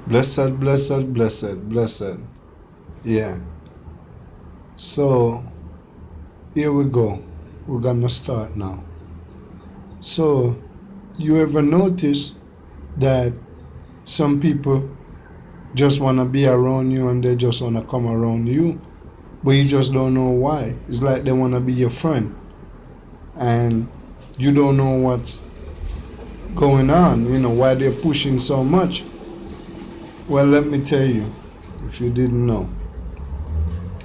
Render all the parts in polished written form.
Blessed, blessed, blessed, blessed. Yeah. So here we go. We're gonna start now. So you ever notice that some people just wanna be around you and they just wanna come around you, but you just don't know why. It's like they wanna be your friend and you don't know what's going on, why they're pushing so much. Well, let me tell you, if you didn't know.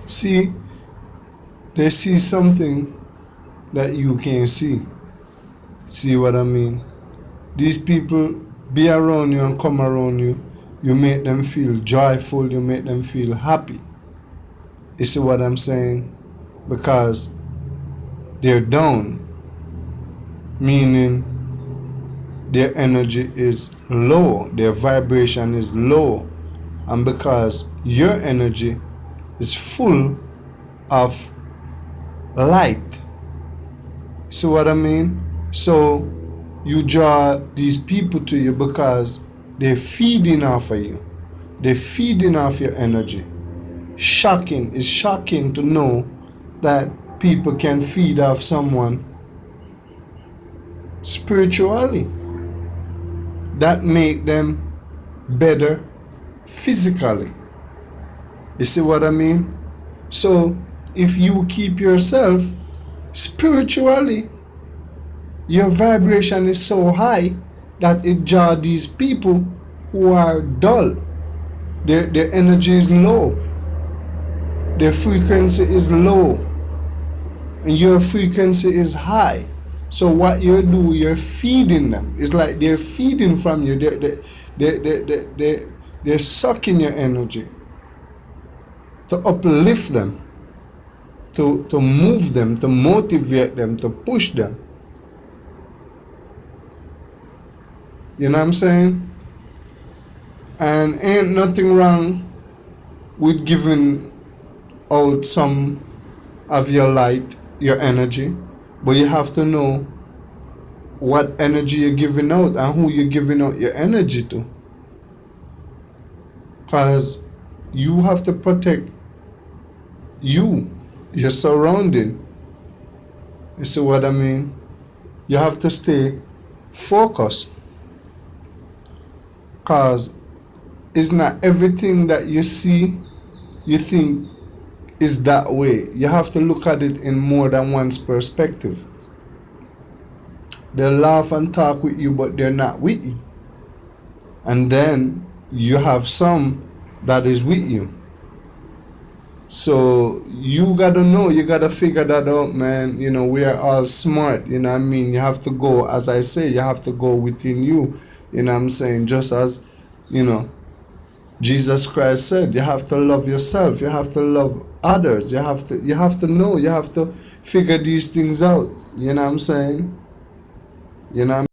See, they see something that you can't see. See what I mean? These people be around you and come around you. You make them feel joyful. You make them feel happy. You see what I'm saying? Because they're down, meaning their energy is low, their vibration is low, and because your energy is full of light. See what I mean? So you draw these people to you because they're feeding off of you. They're feeding off your energy. It's shocking to know that people can feed off someone spiritually. That make them better physically. You see what I mean? So if you keep yourself spiritually, your vibration is so high that it draws these people who are dull. Their energy is low. Their frequency is low. And your frequency is high. So what you do, you're feeding them. It's like they're feeding from you. They're sucking your energy to uplift them, to move them, to motivate them, to push them. You know what I'm saying? And ain't nothing wrong with giving out some of your light, your energy, but you have to know what energy you're giving out and who you're giving out your energy to. Because you have to protect your surrounding. You see what I mean? You have to stay focused. Because it's not everything that you see, you think is that way. You have to look at it in more than one's perspective. They laugh and talk with you, but they're not with you. And then you have some that is with you. So you gotta know, you gotta figure that out, man. We are all smart, you know what I mean? You have to go, as I say, you have to go within you. You know what I'm saying? Just as, Jesus Christ said, you have to love yourself. You have to love others. You have to know. You have to figure these things out. You know what I'm saying? You know what I mean?